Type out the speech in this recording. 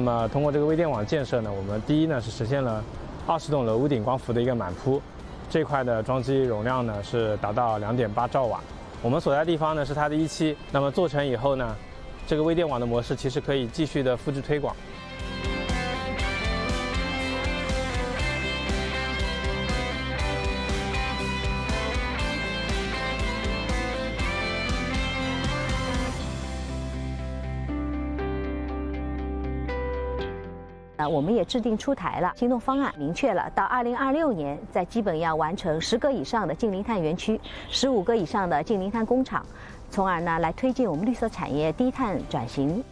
那么通过这个微电网建设呢，我们第一呢是实现了20栋楼屋顶光伏的一个满铺，这块的装机容量呢是达到2.8兆瓦。我们所在地方呢是它的1期，那么做成以后呢，这个微电网的模式其实可以继续的复制推广。我们也制定出台了行动方案，明确了到2026年，在基本要完成10个以上的净零碳园区，15个以上的净零碳工厂，从而呢来推进我们绿色产业低碳转型。